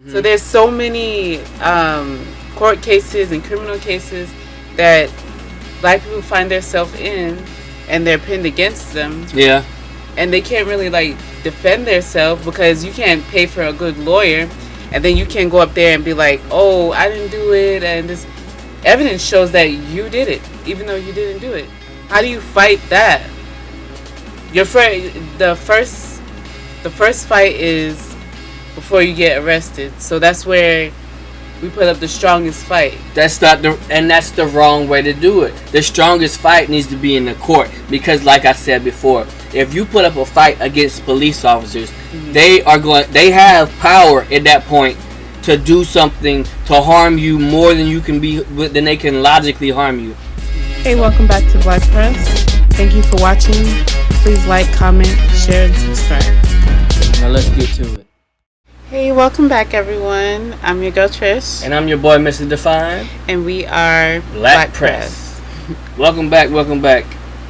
So there's so many court cases and criminal cases that black people find themselves in, and they're pinned against them. Yeah. And they can't really like defend themselves because you can't pay for a good lawyer, and then you can't go up there and be like, "Oh, I didn't do it," and this evidence shows that you did it, even though you didn't do it. How do you fight that? The first fight is before you get arrested. So that's where we put up the strongest fight. That's the wrong way to do it. The strongest fight needs to be in the court, because like I said before, if you put up a fight against police officers, they have power at that point to do something to harm you more than they can logically harm you. Hey, welcome back to Black Press. Thank you for watching. Please like, comment, share, and subscribe. Now let's get to it. Hey, welcome back, everyone. I'm your girl Trish, and I'm your boy Mr. Define, and we are Black Press. Welcome back.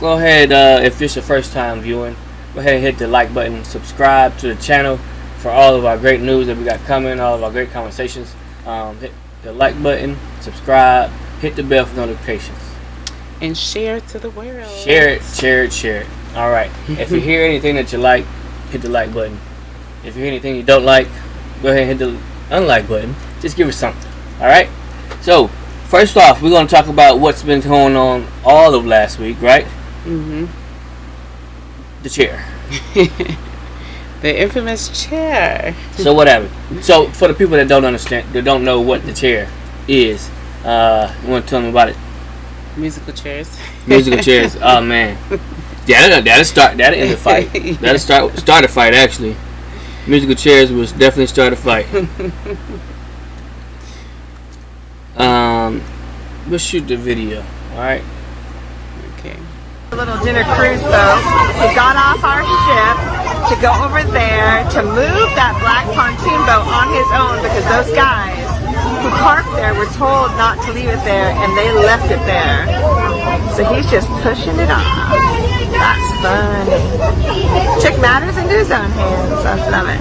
Go ahead, if this is your first time viewing, go ahead and hit the like button, subscribe to the channel for all of our great news that we got coming, all of our great conversations. Hit the like button, subscribe, hit the bell for notifications, and share it to the world. Share it. All right. If you hear anything that you like, hit the like button. If you hear anything you don't like, go ahead and hit the unlike button. Just give us something. All right. So first off, we're going to talk about what's been going on all of last week, right? The chair. The infamous chair. So whatever. So for the people that don't understand, that don't know what the chair is, you want to tell them about it? Musical chairs. Musical chairs. Oh man. That'll end the fight. That'll start a fight actually. Musical chairs was definitely start a fight. Let's shoot the video. All right. Okay. A little dinner cruise boat. We got off our ship to go over there to move that black pontoon boat on his own, because those guys who parked there were told not to leave it there, and they left it there. So he's just pushing it off. That's funny. Took matters into his own hands. I love it.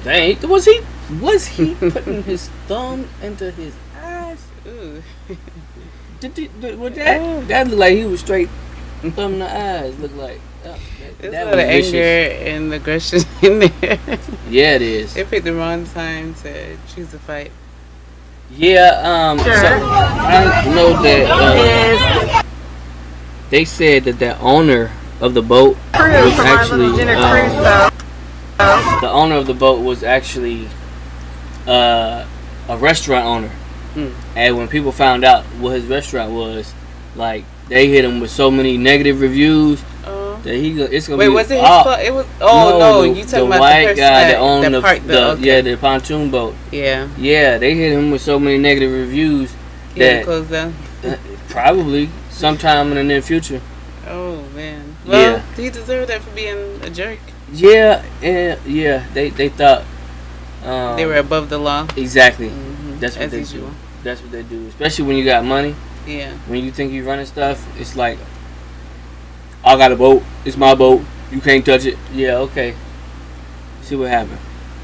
Dang, was he putting his thumb into his eyes? Ooh. That looked like he was straight thumb in the eyes. Looked like There's a lot of anger and aggression in there. Yeah, it is. They picked the wrong time to choose a fight. Yeah, Sure. so I know that they said that the owner of the boat was actually the owner of the boat was actually a restaurant owner. And when people found out what his restaurant was, like they hit him with so many negative reviews that it's gonna Wait, be. Was it his fault? It was. Oh no, you talking about white the person guy that owned the pontoon boat. Yeah. Yeah, they hit him with so many negative reviews that close down. probably sometime in the near future. Oh man. Well, he deserved that for being a jerk. Yeah, They thought they were above the law. Exactly. Mm-hmm. That's what As they usual. do. That's what they do. Especially when you got money. Yeah. When you think you're running stuff, it's like, I got a boat. It's my boat. You can't touch it. Yeah, okay. See what happened.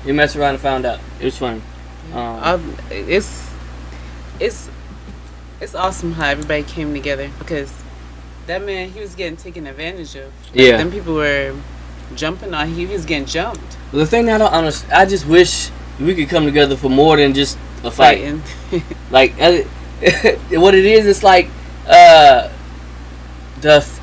You messed around and found out. It was funny. It's awesome how everybody came together, because that man, he was getting taken advantage of. Yeah. Then people were jumping on. He was getting jumped. Well, the thing that I don't understand, I just wish we could come together for more than just a fight. Fighting. Like, what it is, it's like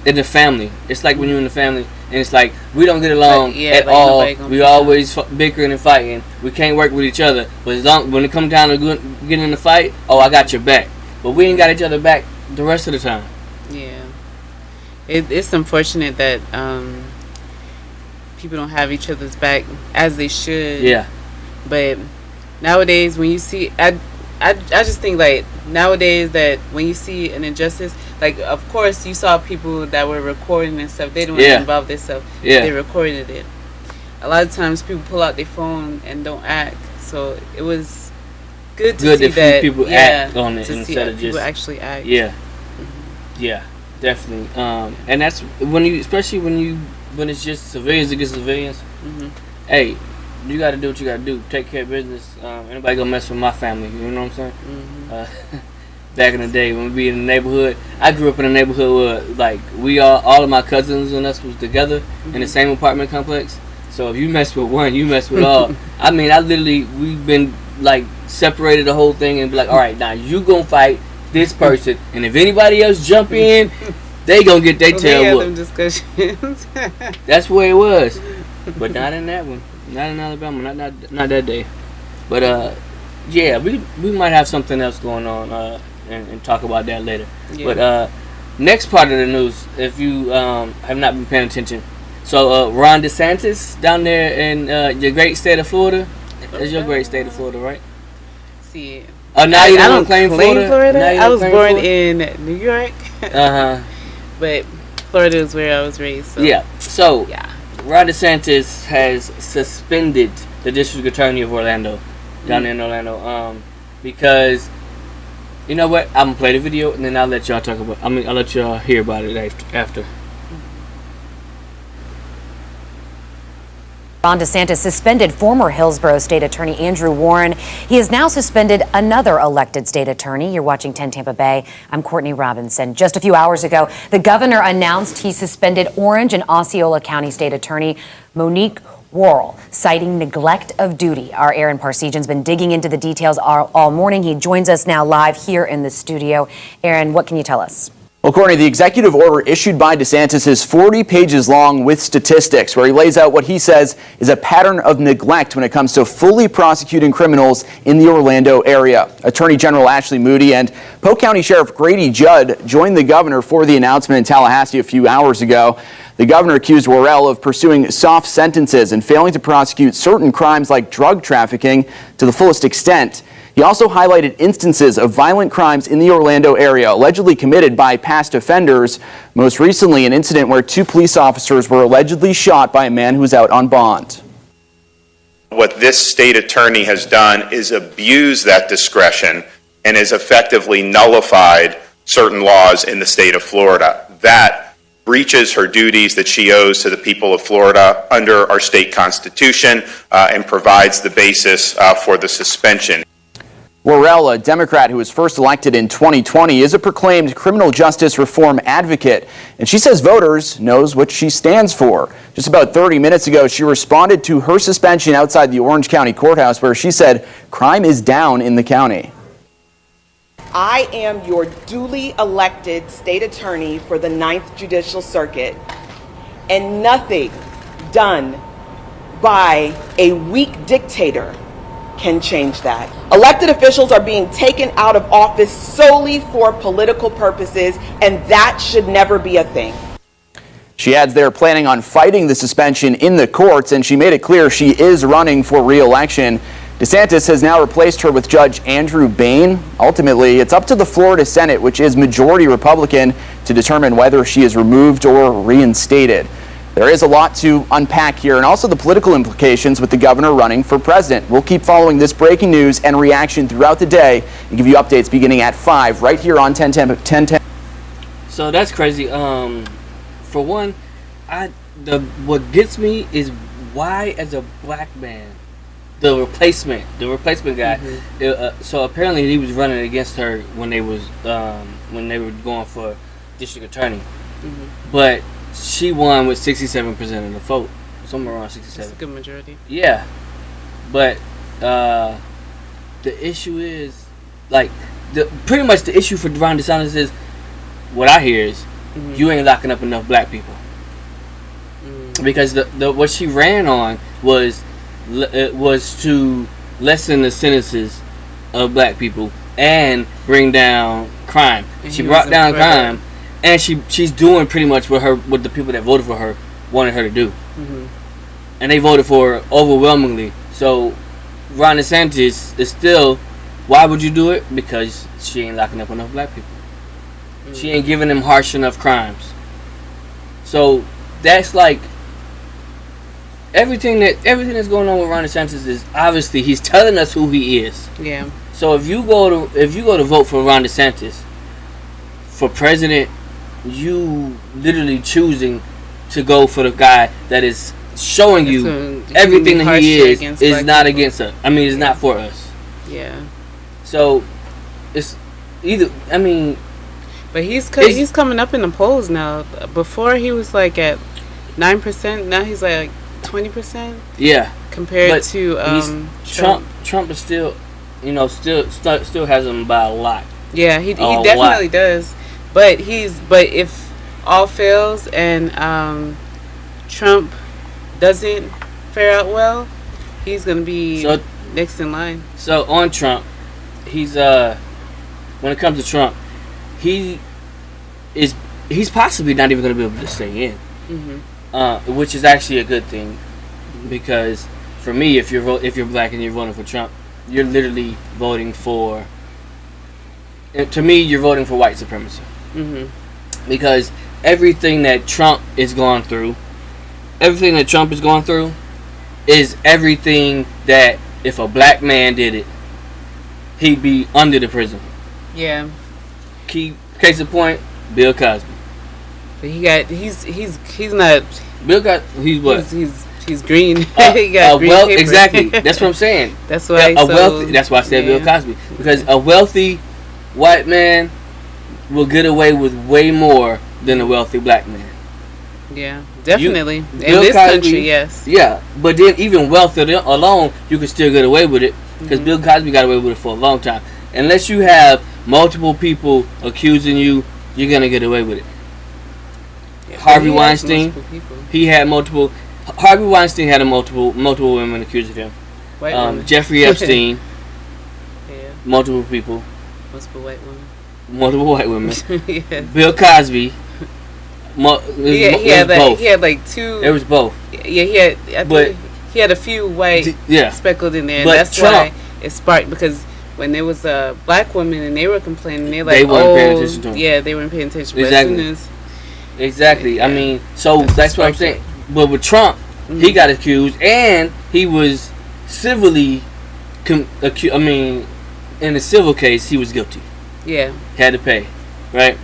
in the family. It's like when you're in the family, and it's like we don't get along at all. We always bickering and fighting. We can't work with each other. But when it comes down to getting in the fight, I got your back. But we ain't got each other back the rest of the time. Yeah. It's unfortunate that people don't have each other's back as they should. Yeah. But nowadays, when you see, I just think, like, nowadays that when you see an injustice, like, of course you saw people that were recording and stuff. They don't involve themselves. Yeah. They recorded it. A lot of times people pull out their phone and don't act. So it was good to see that people act on it instead of just people actually act. Yeah. Mm-hmm. Yeah, definitely. And that's especially when it's just civilians against civilians. Mm-hmm. Hey, you got to do what you got to do. Take care of business. Anybody gonna mess with my family? You know what I'm saying? Mm-hmm. Back in the day when we be in the neighborhood, I grew up in a neighborhood where, like, all of my cousins and us was together in the same apartment complex. So if you mess with one, you mess with all. I mean, we've been like separated the whole thing and be like, all right, now you gonna fight this person, and if anybody else jump in, they gonna get their tail whooped. Discussions. That's where it was, but not in that one. Not in Alabama. Not that day. But yeah, we might have something else going on and talk about that later. Yeah. But next part of the news, if you have not been paying attention, so Ron Desantis down there in your great state of Florida. It's your great state of Florida, right? See. Oh, now you don't claim Florida. I was born in New York. But Florida is where I was raised. So. Yeah. So Ron DeSantis has suspended the district attorney of Orlando, down there in Orlando, because, you know what? I'm gonna play the video and then I'll let y'all talk about. I'll let y'all hear about it after. Ron DeSantis suspended former Hillsborough State Attorney Andrew Warren. He has now suspended another elected state attorney. You're watching 10 Tampa Bay. I'm Courtney Robinson. Just a few hours ago, the governor announced he suspended Orange and Osceola County State Attorney Monique Worrell, citing neglect of duty. Our Aaron Parsegian's been digging into the details all morning. He joins us now live here in the studio. Aaron, what can you tell us? Well, Courtney, the executive order issued by DeSantis is 40 pages long with statistics, where he lays out what he says is a pattern of neglect when it comes to fully prosecuting criminals in the Orlando area. Attorney General Ashley Moody and Polk County Sheriff Grady Judd joined the governor for the announcement in Tallahassee a few hours ago. The governor accused Worrell of pursuing soft sentences and failing to prosecute certain crimes like drug trafficking to the fullest extent. He also highlighted instances of violent crimes in the Orlando area allegedly committed by past offenders, most recently an incident where 2 police officers were allegedly shot by a man who was out on bond. What this state attorney has done is abuse that discretion and has effectively nullified certain laws in the state of Florida. That breaches her duties that she owes to the people of Florida under our state constitution and provides the basis for the suspension. Worrell, a Democrat who was first elected in 2020, is a proclaimed criminal justice reform advocate, and she says voters knows what she stands for. Just about 30 minutes ago, she responded to her suspension outside the Orange County Courthouse, where she said crime is down in the county. I am your duly elected state attorney for the 9th Judicial Circuit, and nothing done by a weak dictator can change that. Elected officials are being taken out of office solely for political purposes, and that should never be a thing. She adds they're planning on fighting the suspension in the courts, and she made it clear she is running for re-election. DeSantis has now replaced her with Judge Andrew Bain. Ultimately, it's up to the Florida Senate, which is majority Republican, to determine whether she is removed or reinstated. There is a lot to unpack here, and also the political implications with the governor running for president. We'll keep following this breaking news and reaction throughout the day and give you updates beginning at 5 right here on 1010. So that's crazy. For one, what gets me is why, as a black man, the replacement guy. So apparently he was running against her when they were going for district attorney, but she won with 67% of the vote, somewhere around 67. That's a good majority. Yeah, but the issue is pretty much the issue for Ron DeSantis is what I hear is you ain't locking up enough black people because the what she ran on was to lessen the sentences of black people and bring down crime. And she brought down crime, and she's doing pretty much what the people that voted for her wanted her to do, and they voted for her overwhelmingly. So Ron DeSantis is still. Why would you do it? Because she ain't locking up enough black people. She ain't giving them harsh enough crimes. So that's like everything that's going on with Ron DeSantis is obviously he's telling us who he is. Yeah. So if you go to vote for Ron DeSantis for president, you literally choosing to go for the guy that is showing you everything that he is not against us. I mean, it's not for us. Yeah. So it's either. I mean. But he's coming up in the polls now. Before he was like at 9%. Now he's like 20%. Yeah. Compared to Trump. Trump is still, still has him by a lot. Yeah, he definitely does. But if all fails and Trump doesn't fare out well, he's gonna be next in line. So on Trump, he's when it comes to Trump. He's possibly not even going to be able to stay in, which is actually a good thing, because for me, if you're black and you're voting for Trump, you're literally voting for. To me, you're voting for white supremacy, because everything that Trump is going through, is everything that if a black man did it, he'd be under the prison. Yeah. Case in point, Bill Cosby. But he's not. Bill Cosby. He's what? He's green. He got green paper. Exactly. That's what I'm saying. That's why. That's why I said Bill Cosby, because a wealthy white man will get away with way more than a wealthy black man. Yeah, definitely. In Bill this Cosby, country, yes. Yeah, but then even wealthy alone, you can still get away with it, because Bill Cosby got away with it for a long time. Unless you have multiple people accusing you, you're gonna get away with it. Yeah, Harvey Weinstein, Harvey Weinstein had multiple women accusing him. Jeffrey Epstein, multiple people. Multiple white women. Multiple white women. Yes. Bill Cosby. He had like two. It was both. Yeah, he had a few white speckled in there. And that's Trump, why it sparked, because when there was a black woman and they were complaining, they weren't paying attention to him. Yeah, they weren't paying attention. Exactly. Yeah. I mean, so that's what I'm saying. But with Trump, he got accused, and he was civilly accused. I mean, in a civil case, he was guilty. Yeah. Had to pay, right?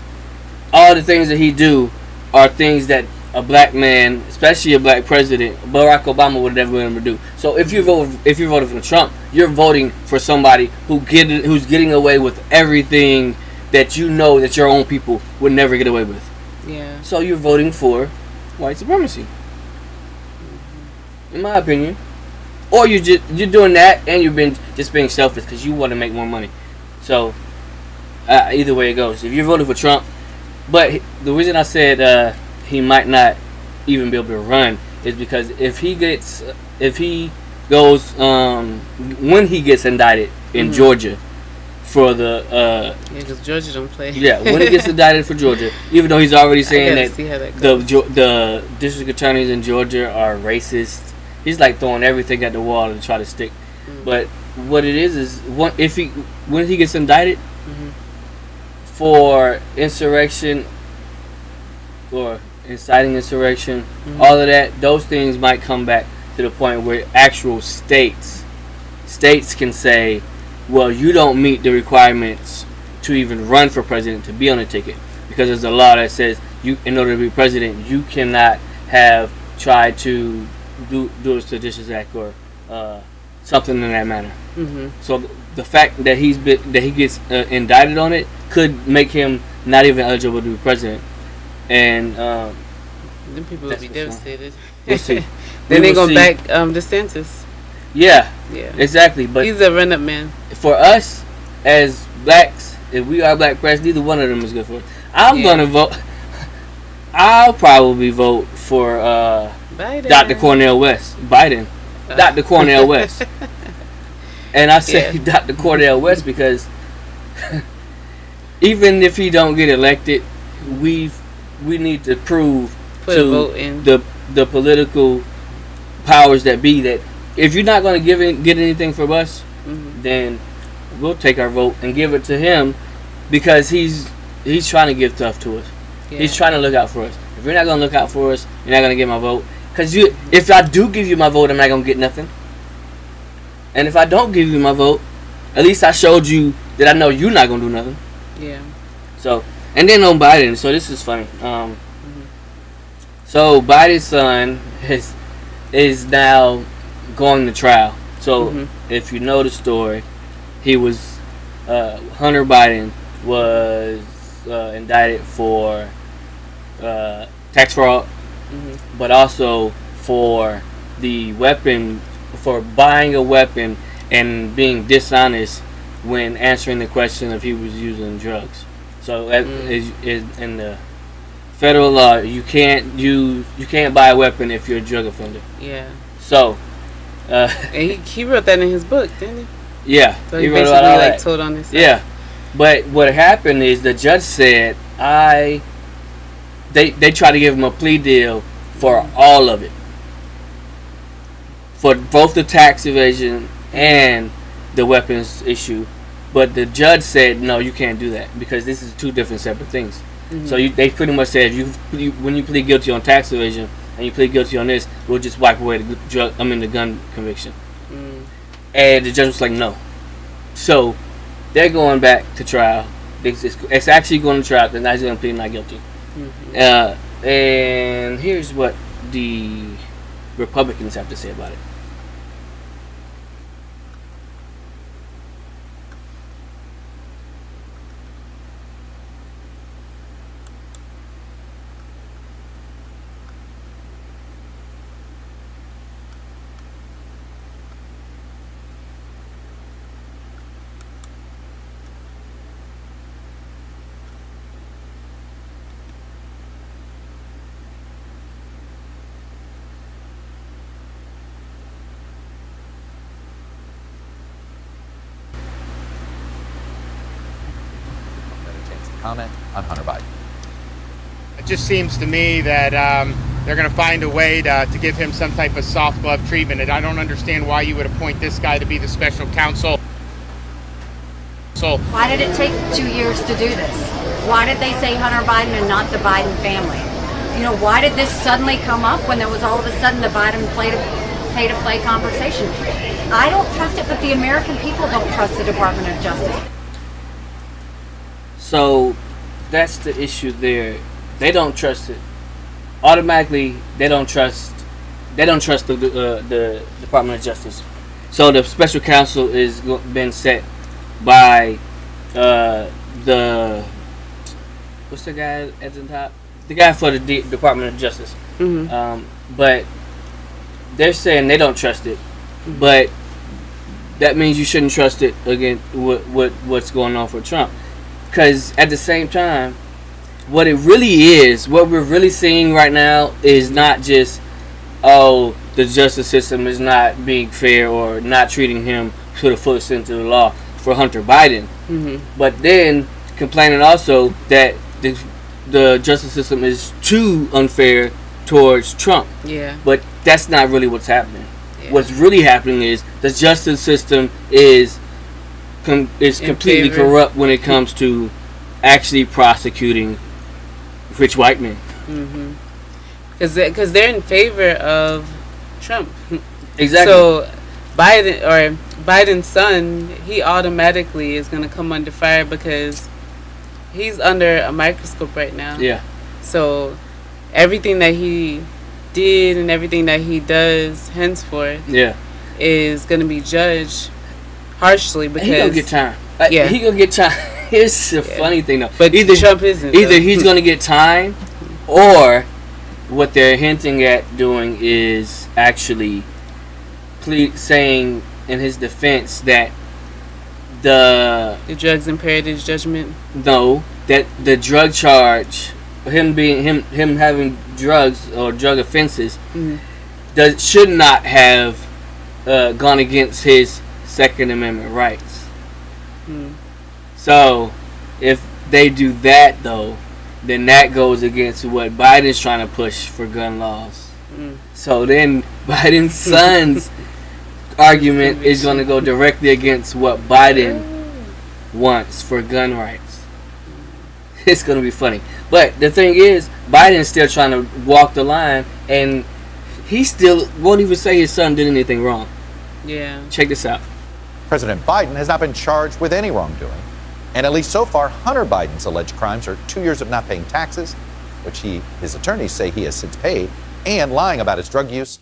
All the things that he do are things that a black man, especially a black president, Barack Obama, would never be able to do. So if you're voting for Trump, you're voting for somebody who's getting away with everything that you know that your own people would never get away with. Yeah. So you're voting for white supremacy, in my opinion. Or you're doing that, and you've been just being selfish because you want to make more money. So either way it goes, if you're voting for Trump, but the reason I said he might not even be able to run is because if he goes when he gets indicted in Georgia for the Yeah, because Georgia don't play. when he gets indicted for Georgia, even though he's already saying gotta that, see how that the district attorneys in Georgia are racist. He's like throwing everything at the wall to try to stick. But what it is when he gets indicted for insurrection or inciting insurrection, all of that, those things might come back to the point where actual states can say, well, you don't meet the requirements to even run for president, to be on a ticket, because there's a law that says you, in order to be president, you cannot have tried to do a seditious act or something in that manner. So the fact that he gets indicted on it could make him not even eligible to be president, and Them people will be devastated. We'll see. Then We they will gonna see. back Desantis. Yeah, Yeah, exactly. But he's a run-up man. for us as blacks, if we are black press, neither one of them is good for us. I'm gonna vote. I'll probably vote for Biden. Dr. Cornel West. Biden. Dr. Cornel West. And I say Dr. Cornel West because even if he don't get elected, we need to prove Put a vote in. the political powers that be that if you're not going to get anything from us, then we'll take our vote and give it to him because he's trying to give tough to us. Yeah. He's trying to look out for us. If you're not going to look out for us, you're not going to get my vote. Because if I do give you my vote, I'm not going to get nothing. And if I don't give you my vote, at least I showed you that I know you're not going to do nothing. Yeah. So, and then on Biden, so this is funny. So Biden's son is now going to trial. So if you know the story, he was Hunter Biden was indicted for tax fraud, but also for the weapon, for buying a weapon and being dishonest when answering the question if he was using drugs. So is in the federal law, you can't buy a weapon if you're a drug offender. Yeah. So, And he wrote that in his book, didn't he? yeah, So he wrote basically about all like that. told on himself. Yeah, but what happened is the judge said they tried to give him a plea deal for all of it, for both the tax evasion and the weapons issue. But the judge said, no, you can't do that because this is two different separate things. So they pretty much said, when you plead guilty on tax evasion and you plead guilty on this, we'll just wipe away the gun conviction. And the judge was like, no. So they're going back to trial. It's actually going to trial. They're not going to plead not guilty. And here's what the Republicans have to say about it. Comment on Hunter Biden. It just seems to me that they're going to find a way to give him some type of soft glove treatment, and I don't understand why you would appoint this guy to be the special counsel. Why did it take 2 years to do this? Why did they say Hunter Biden and not the Biden family? You know, why did this suddenly come up when there was all of a sudden the Biden pay-to-play conversation? I don't trust it, but the American people don't trust the Department of Justice. So that's the issue there. They don't trust it. Automatically, they don't trust the Department of Justice. So the special counsel is been set by the what's the guy at the top? The guy for the Department of Justice. But they're saying they don't trust it, but that means you shouldn't trust it again. What's going on for Trump? Because at the same time, what it really is, what we're really seeing right now is not just, oh, the justice system is not being fair or not treating him to the full extent of the law for Hunter Biden. But then complaining also that the justice system is too unfair towards Trump. Yeah. But that's not really what's happening. Yeah. What's really happening is the justice system is completely favor. corrupt when it comes to actually prosecuting rich white men. Because they're in favor of Trump. Exactly. So Biden's son, he automatically is going to come under fire because he's under a microscope right now. Yeah. So everything that he did and everything that he does henceforth is going to be judged harshly because he gonna get time. He gonna get time. Here's the funny thing though. But either Trump isn't. Either he's gonna get time, or what they're hinting at doing is actually saying in his defense that the drugs impaired his judgment. No, that the drug charge, him having drugs or drug offenses, should not have gone against his Second Amendment rights. So, if they do that though, then that goes against what Biden's trying to push for gun laws. So then Biden's son's argument is going to go directly against what Biden wants for gun rights. It's going to be funny. But the thing is, Biden's still trying to walk the line, and he still won't even say his son did anything wrong. Yeah. Check this out. President Biden has not been charged with any wrongdoing. And at least so far, Hunter Biden's alleged crimes are 2 years of not paying taxes, which his attorneys say he has since paid, and lying about his drug use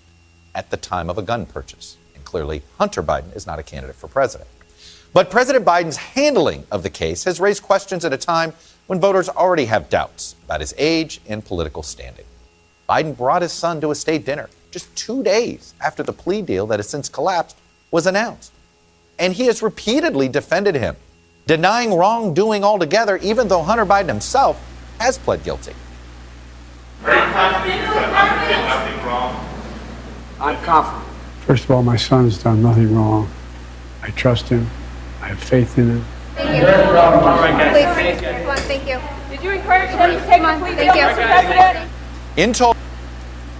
at the time of a gun purchase. And clearly, Hunter Biden is not a candidate for president. But President Biden's handling of the case has raised questions at a time when voters already have doubts about his age and political standing. Biden brought his son to a state dinner just 2 days after the plea deal that has since collapsed was announced. And he has repeatedly defended him, denying wrongdoing altogether, even though Hunter Biden himself has pled guilty. I'm confident. First of all, my son's done nothing wrong. I trust him. I have faith in him. Thank you. Please. Come on, thank you. Did you encourage him to take a plea deal, Mr. President? In total.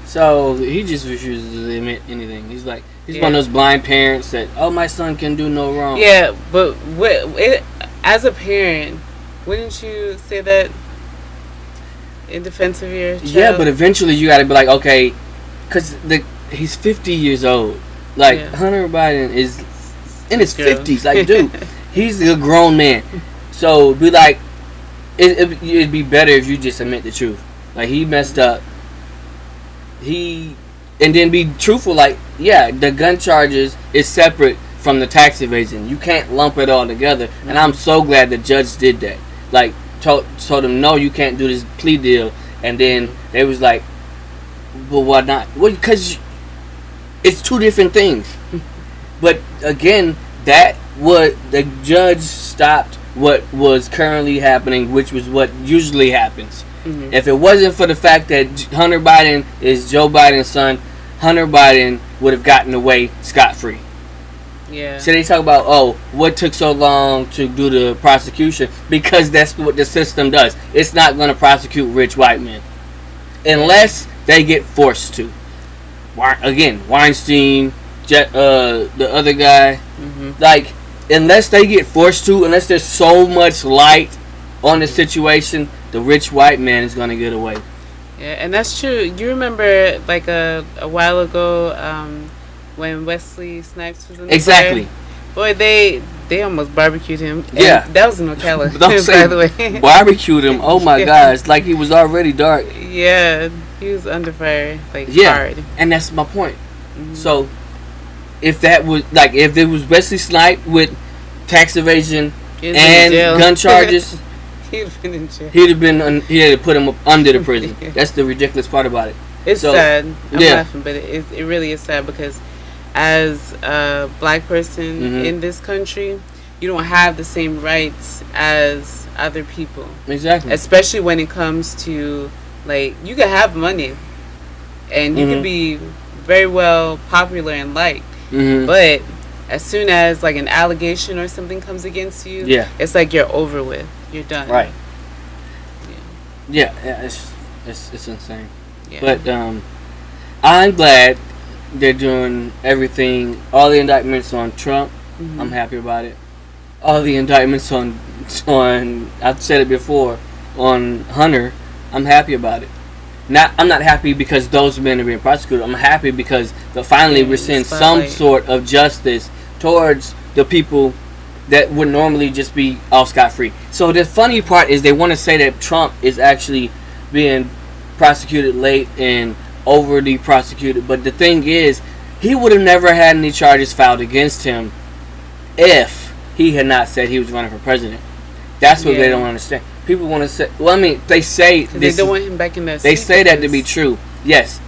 So he just refuses to admit anything. He's like, he's one of those blind parents that, oh, my son can do no wrong. Yeah, but as a parent, wouldn't you say that in defense of your child? Yeah, but eventually you got to be like, okay, because he's 50 years old. Like, Hunter Biden is in his 50s. Like, dude, he's a grown man. So be like, it'd be better if you just admit the truth. Like, he messed up. And then be truthful, like, yeah, the gun charges is separate from the tax evasion. You can't lump it all together. And I'm so glad the judge did that. Like, told him, no, you can't do this plea deal. And then they was like, well, why not? Well, because it's two different things. But again, the judge stopped what was currently happening, which was what usually happens. If it wasn't for the fact that Hunter Biden is Joe Biden's son, Hunter Biden would have gotten away scot-free. Yeah. So they talk about, oh, what took so long to do the prosecution? Because that's what the system does. It's not going to prosecute rich white men unless they get forced to. Again, Weinstein, the other guy, like, unless they get forced to, unless there's so much light on the situation, the rich white man is going to get away. Yeah, and that's true. You remember, like, a while ago when Wesley Snipes was in the Exactly. Boy, they almost barbecued him. And yeah. That was in Ocala, by the way. Barbecued him. Oh, my gosh. Like, he was already dark. Yeah, he was under fire, like, hard. And that's my point. So, if that was, like, if it was Wesley Snipes with tax evasion and gun charges... He'd have been in jail. He had to put him up under the prison. That's the ridiculous part about it. It's sad. I'm laughing, but it really is sad because as a black person in this country, you don't have the same rights as other people. Exactly. Especially when it comes to, like, you can have money and you can be very well popular and liked. But as soon as like an allegation or something comes against you, it's like you're over with. You're done. Right. Yeah, it's insane. Yeah. But I'm glad they're doing everything. All the indictments on Trump, I'm happy about it. All the indictments on I've said it before, on Hunter, I'm happy about it. I'm not happy because those men are being prosecuted. I'm happy because finally we're seeing some sort of justice towards the people that would normally just be all scot-free. So the funny part is they want to say that Trump is actually being prosecuted late and overly prosecuted. But the thing is, he would have never had any charges filed against him if he had not said he was running for president. That's what they don't understand. People want to say, well, I mean, they say they don't want him back in that seat. They say that to be true, yes.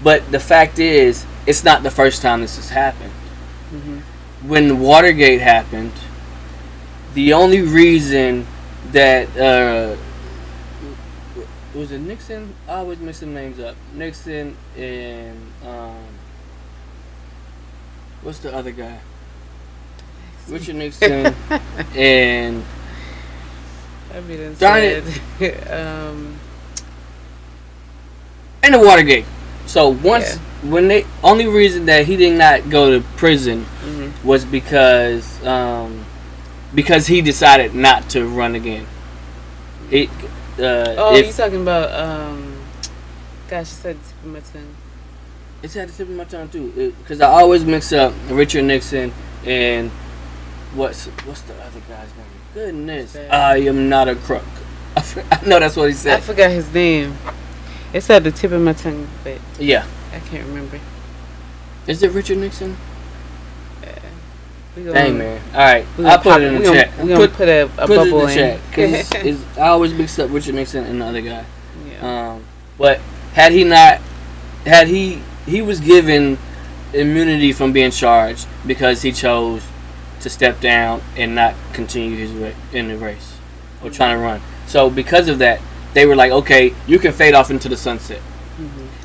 But the fact is, it's not the first time this has happened. When Watergate happened, the only reason that was it Nixon? I always mix some names up. Nixon and what's the other guy? Richard Nixon and darn it. And the Watergate. So when they only reason that he did not go to prison was because he decided not to run again. You talking about gosh, you said the tip of my tongue. It's at the tip of my tongue too, because I always mix up Richard Nixon and what's the other guy's name? Goodness, I am not a crook. I know that's what he said. I forgot his name. It's at the tip of my tongue, but yeah, I can't remember. Is it Richard Nixon? Dang, man. All right, I'll put it in the chat. We're going to put a bubble in. Cause I always mix up Richard Nixon and the other guy. Yeah. But had he not, he was given immunity from being charged because he chose to step down and not continue his in the race or trying to run. So because of that, they were like, okay, you can fade off into the sunset.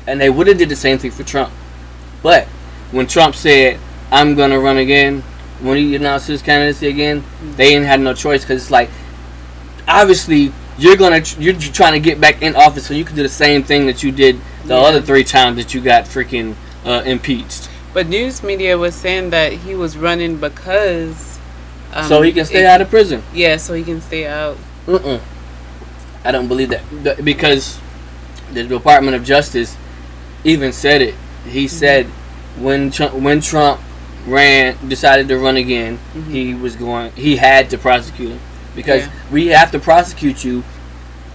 And they would have did the same thing for Trump. But when Trump said, I'm going to run again, when he announced his candidacy again, they didn't have no choice, because it's like, obviously you're trying to get back in office so you can do the same thing that you did the other 3 times that you got freaking impeached. But news media was saying that he was running because so he can stay out of prison. Yeah, so he can stay out. I don't believe that, because the Department of Justice even said it. He said when Trump decided to run again, he had to prosecute him, because we have to prosecute you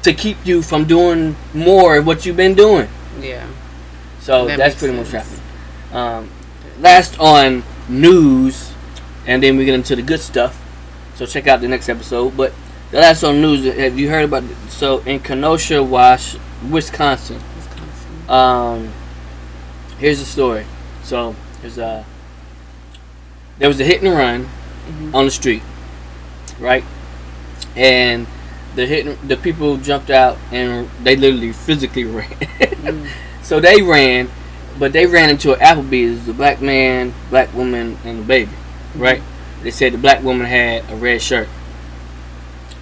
to keep you from doing more of what you've been doing. Yeah. So that's pretty much happening. Last on news, and then we get into the good stuff. So check out the next episode. But the last on news, have you heard about it? So in Kenosha, Wisconsin. Here's the story. So there was a hit and run on the street, right? And the people jumped out and they literally physically ran. So they ran, but they ran into an Applebee's. The black man, black woman, and the baby, right? They said the black woman had a red shirt.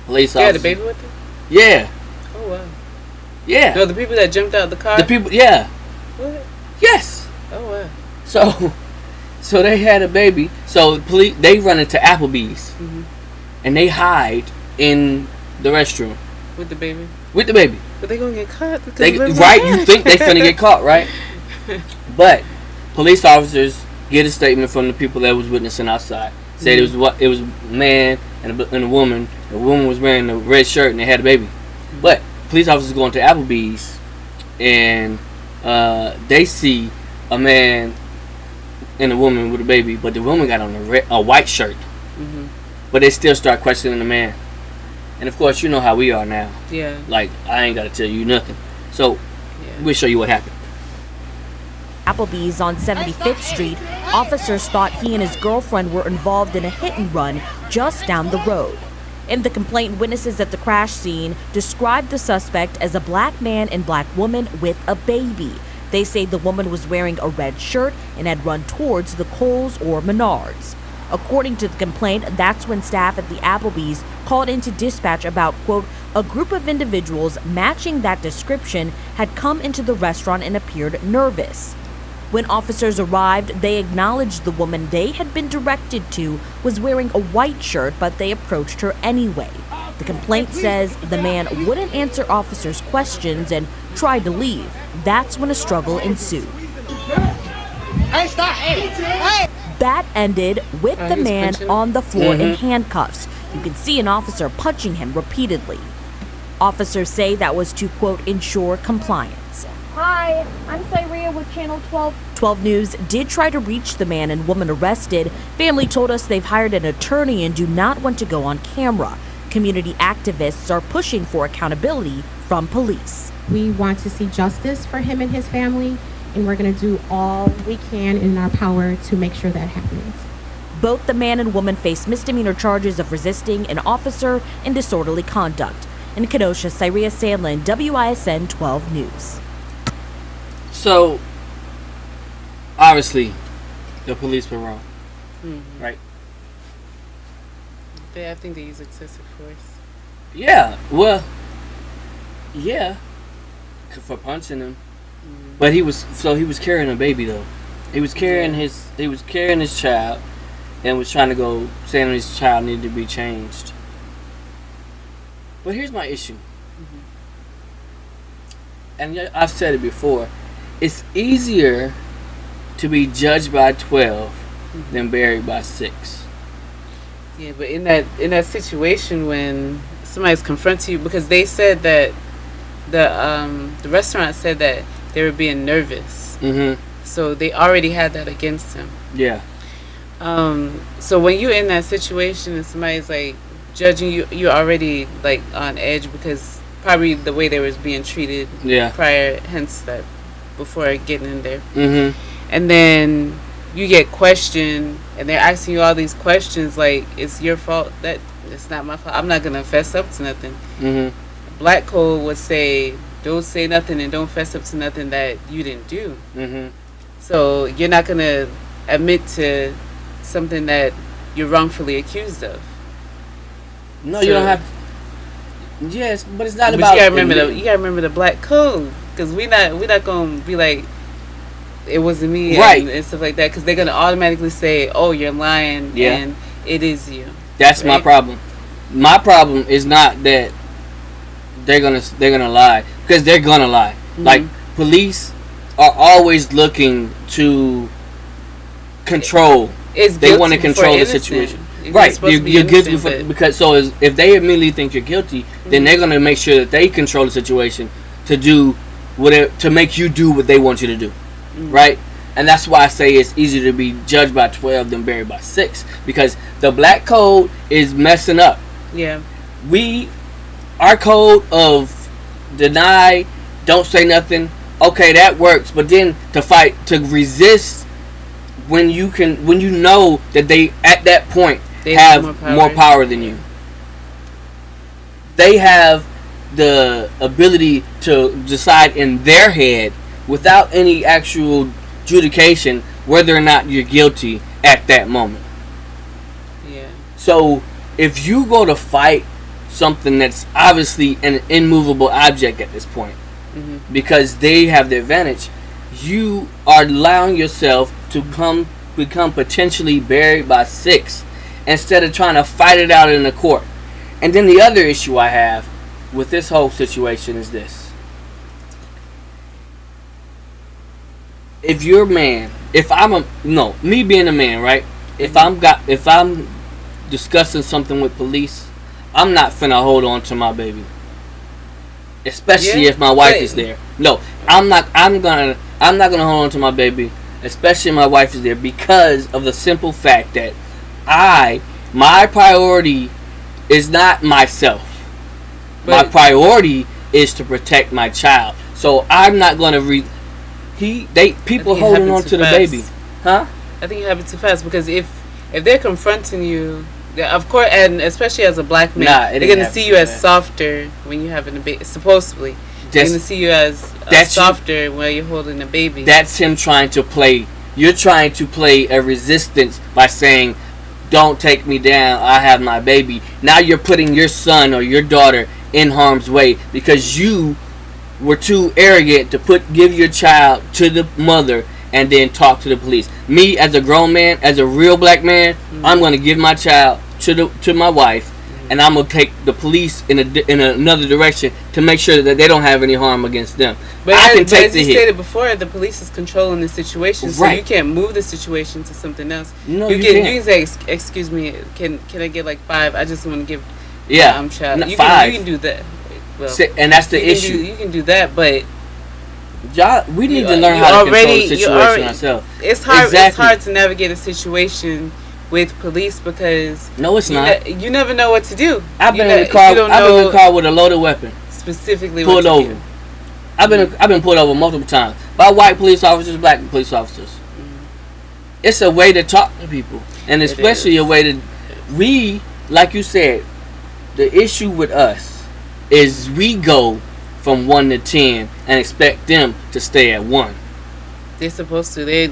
Police officer. Yeah, the baby with them? Yeah. Oh wow. Yeah. No, the people that jumped out of the car. The people, yeah. What? Yes. Oh wow. So they had a baby. So the police, they run into Applebee's, and they hide in the restroom with the baby. With the baby. But they gonna get caught. Right? You think they finna get caught, right? But police officers get a statement from the people that was witnessing outside. Said it was a man and a woman. The woman was wearing a red shirt and they had a baby. But police officers go into Applebee's and they see a man and a woman with a baby, but the woman got on a white shirt. But they still start questioning the man. And of course, you know how we are now. Yeah. Like, I ain't got to tell you nothing. So, we'll show you what happened. Applebee's on 75th Street, officers thought he and his girlfriend were involved in a hit and run just down the road. In the complaint, witnesses at the crash scene described the suspect as a black man and black woman with a baby. They say the woman was wearing a red shirt and had run towards the Kohl's or Menards. According to the complaint, that's when staff at the Applebee's called into dispatch about, quote, a group of individuals matching that description had come into the restaurant and appeared nervous. When officers arrived, they acknowledged the woman they had been directed to was wearing a white shirt, but they approached her anyway. The complaint says the man wouldn't answer officers' questions and tried to leave. That's when a struggle ensued. Hey, stop! Hey! That ended with the man punching? on the floor in handcuffs. You can see an officer punching him repeatedly. Officers say that was to, quote, ensure compliance. Hi, I'm Syria with Channel 12. 12 News did try to reach the man and woman arrested. Family told us they've hired an attorney and do not want to go on camera. Community activists are pushing for accountability from police. We want to see justice for him and his family, and we're going to do all we can in our power to make sure that happens. Both the man and woman face misdemeanor charges of resisting an officer and disorderly conduct. In Kenosha, Syria Sandlin, WISN 12 News. So, obviously, the police were wrong, right? I think they use excessive force. Yeah, well, yeah, for punching him. But he was carrying a baby though. He was carrying his child, and was trying to go saying his child needed to be changed. But here's my issue, and I've said it before: it's easier to be judged by 12 than buried by 6. Yeah, but in that situation when somebody's confronting you, because they said that the restaurant said that they were being nervous, so they already had that against him. Yeah. So when you're in that situation and somebody's like judging you, you're already like on edge because probably the way they was being treated prior, hence that before getting in there. And then you get questioned and they're asking you all these questions like it's your fault. That it's not my fault. I'm not gonna fess up to nothing. Black code would say don't say nothing and don't fess up to nothing that you didn't do. So you're not gonna admit to something that you're wrongfully accused of. No, So- you don't have. Yes, but it's not But about. you gotta remember the black code, because we not gonna be like it wasn't me, Right. and stuff like that, because they're gonna automatically say, "Oh, you're lying," and it is you. That's my problem. My problem is not that they're gonna lie, because they're gonna lie. Like police are always looking to control. They want to control the situation. Right, you're guilty because if they immediately think you're guilty, then they're gonna make sure that they control the situation to do whatever, to make you do what they want you to do, right? And that's why I say it's easier to be judged by 12 than buried by 6, because the black code is messing up. Yeah, our code of deny, don't say nothing, okay, that works, but then to resist when you know that they at that point they have more power than you. They have the ability to decide in their head without any actual adjudication whether or not you're guilty at that moment. Yeah. So if you go to fight something that's obviously an immovable object at this point, because they have the advantage, you are allowing yourself to become potentially buried by 6 instead of trying to fight it out in the court. And then the other issue I have with this whole situation is this: if you're a man, me being a man, right? If I'm discussing something with police, I'm not finna hold on to my baby, especially if my wife is there. No, I'm not gonna hold on to my baby, especially if my wife is there, because of the simple fact that my priority is not myself. My priority is to protect my child. So I'm not gonna people holding on to the baby, huh? I think it happened too fast, because if they're confronting you, of course, and especially as a black man, they're gonna see you as softer when you're having a baby, supposedly. They're gonna see you as softer while you're holding a baby. That's him trying to play. You're trying to play a resistance by saying, "Don't take me down. I have my baby." Now you're putting your son or your daughter in harm's way because you were too arrogant to give your child to the mother and then talk to the police. Me, as a grown man, as a real black man, I'm going to give my child to my wife, and I'm going to take the police in another direction to make sure that they don't have any harm against them. But I can take as the you hit. stated before, the police is controlling the situation, so Right. you can't move the situation to something else. No, you can't. can say, "Excuse me, can I get like 5? I just want to give Yeah, my child." You 5. you can do that. Well, And that's the issue. You can do that, but Y'all, we need to learn how to control the situation ourselves. It's hard. Exactly. It's hard to navigate a situation with police because No, it's not. You never know what to do. I've been in the car. I've been in the car with a loaded weapon, specifically pulled what to over. do. I've been pulled over multiple times by white police officers, black police officers. It's a way to talk to people, and especially a way to. We, like you said, the issue with us is we go from 1 to 10 and expect them to stay at 1. They're supposed to. They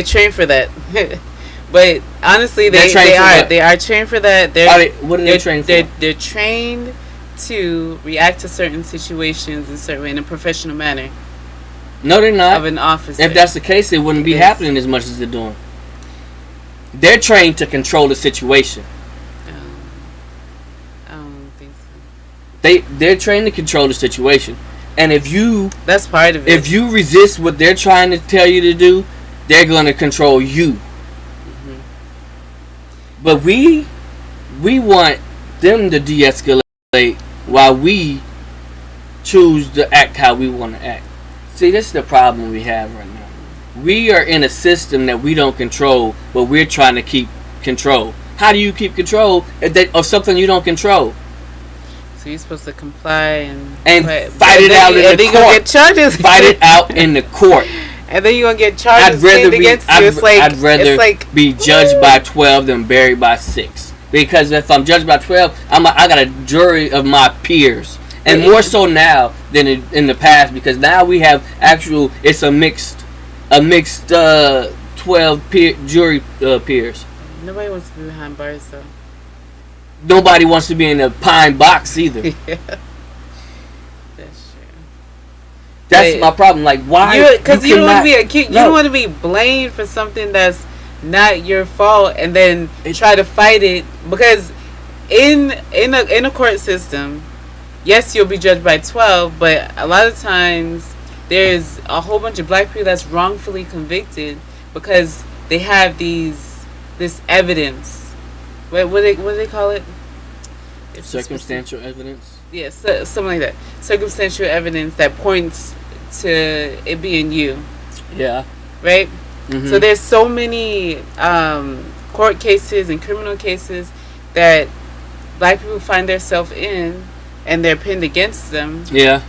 train for that. But honestly, they are trained for that. What are they trained for? They're trained to react to certain situations in a professional manner. No, they're not. Of an officer. If that's the case, it wouldn't be happening as much as they're doing. They're trained to control the situation. I don't think so. They're trained to control the situation, and that's part of it. If you resist what they're trying to tell you to do, they're going to control you. But we want them to de-escalate while we choose to act how we want to act. See, this is the problem we have right now. We are in a system that we don't control, but we're trying to keep control. How do you keep control of something you don't control? So you're supposed to comply and fight it out in the court. You're gonna get charges. Fight it out in the court. And then you're gonna get charges against you. I'd rather be judged by 12 than buried by 6. Because if I'm judged by 12, I got a jury of my peers, and more so now than in the past, because now we have it's a mixed 12 jury peers. Nobody wants to be behind bars though. Nobody wants to be in a pine box either. Yeah. That's true. That's my problem. Like, why? Because you don't want to be accused. You don't want to be blamed for something that's not your fault, and then try to fight it. Because in a court system, yes, you'll be judged by 12, but a lot of times there's a whole bunch of black people that's wrongfully convicted because they have this evidence. What do they call it? It's circumstantial evidence. Yes, something like that. Circumstantial evidence that points to it being you. Yeah. Right? Mm-hmm. So there's so many court cases and criminal cases that black people find themselves in, and they're pinned against them. Yeah.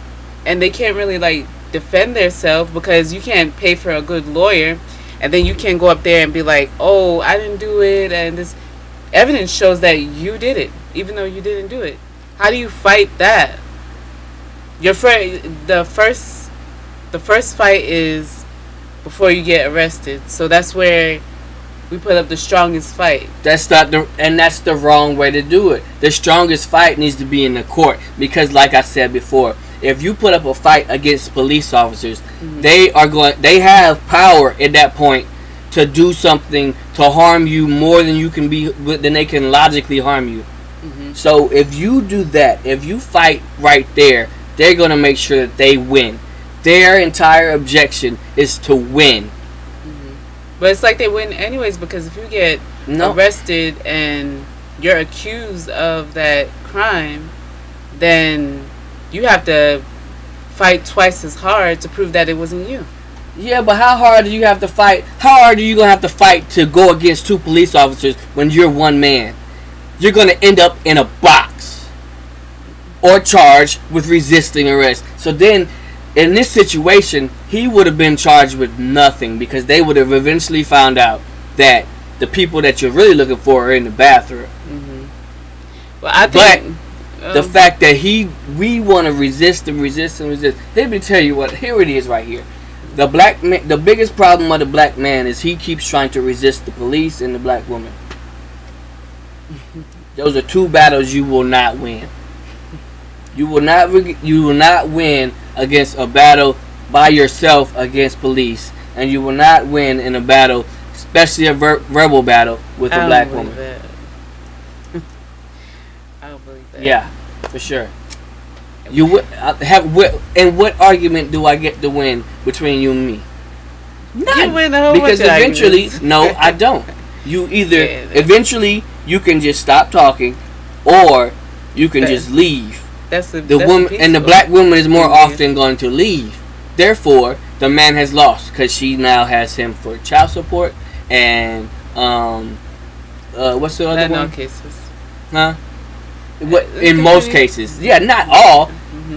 And they can't really defend themselves because you can't pay for a good lawyer, and then you can't go up there and be like, "Oh, I didn't do it," and this evidence shows that you did it, even though you didn't do it. How do you fight that? The first fight is before you get arrested. So that's where we put up the strongest fight. That's the wrong way to do it. The strongest fight needs to be in the court, because like I said before, if you put up a fight against police officers, they have power at that point to do something to harm you more than they can logically harm you. So if you do that, if you fight right there, they're going to make sure that they win. Their entire objection is to win. But it's like they win anyways, because if you get arrested and you're accused of that crime, then you have to fight twice as hard to prove that it wasn't you. Yeah, but how hard do you have to fight? How hard are you going to have to fight to go against 2 police officers when you're one man? You're going to end up in a box or charged with resisting arrest. So then, in this situation, he would have been charged with nothing, because they would have eventually found out that the people that you're really looking for are in the bathroom. Well, I think the fact that we want to resist and resist and resist. Let me tell you what. Here it is, right here. The black man. The biggest problem of the black man is he keeps trying to resist the police and the black woman. Those are two battles you will not win. You will not win against a battle by yourself against police, and you will not win in a battle, especially a verbal battle with a black woman. I don't believe that. Yeah, for sure. You would have and what argument do I get to win between you and me? None. You win a whole Because bunch of eventually, arguments. no, I don't. You either eventually you can just stop talking, or you can just leave. That's the woman and the black woman is more often going to leave. Therefore, the man has lost because she now has him for child support and what's the other one? Cases. Huh? What in most cases? Yeah, not all.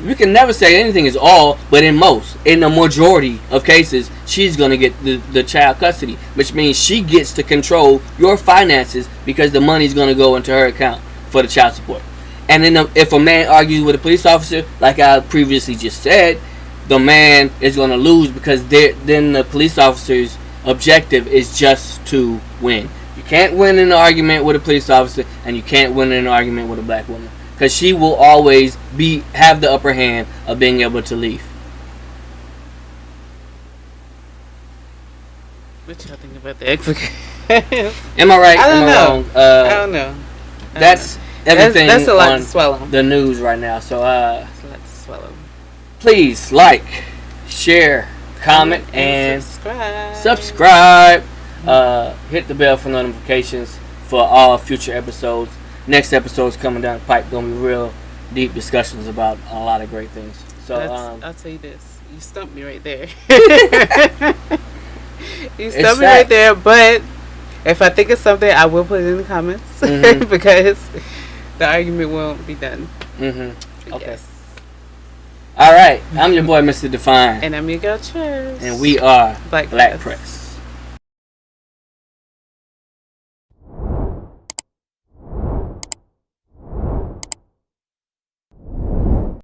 We can never say anything is all, but in the majority of cases, she's gonna get the child custody, which means she gets to control your finances because the money's gonna go into her account for the child support. And then if a man argues with a police officer, like I previously just said, the man is gonna lose because then the police officer's objective is just to win. You can't win in an argument with a police officer, and you can't win in an argument with a black woman. Because she will always have the upper hand of being able to leave. What y'all think about the execution? Am I right? I don't Am I know. wrong? I don't know. That's everything that's a lot on to swallow. the news right now. So That's a lot to swallow. please like, share, comment, and subscribe. Hit the bell for notifications for all future episodes. Next episode's coming down the pipe. Gonna be real deep discussions about a lot of great things. So I'll tell you this: you stumped me right there. You stumped me right there. But if I think of something, I will put it in the comments because the argument won't be done. Okay. Yes. All right. I'm your boy, Mr. Define, And I'm your girl, Church. and we are Black Black Press. Press.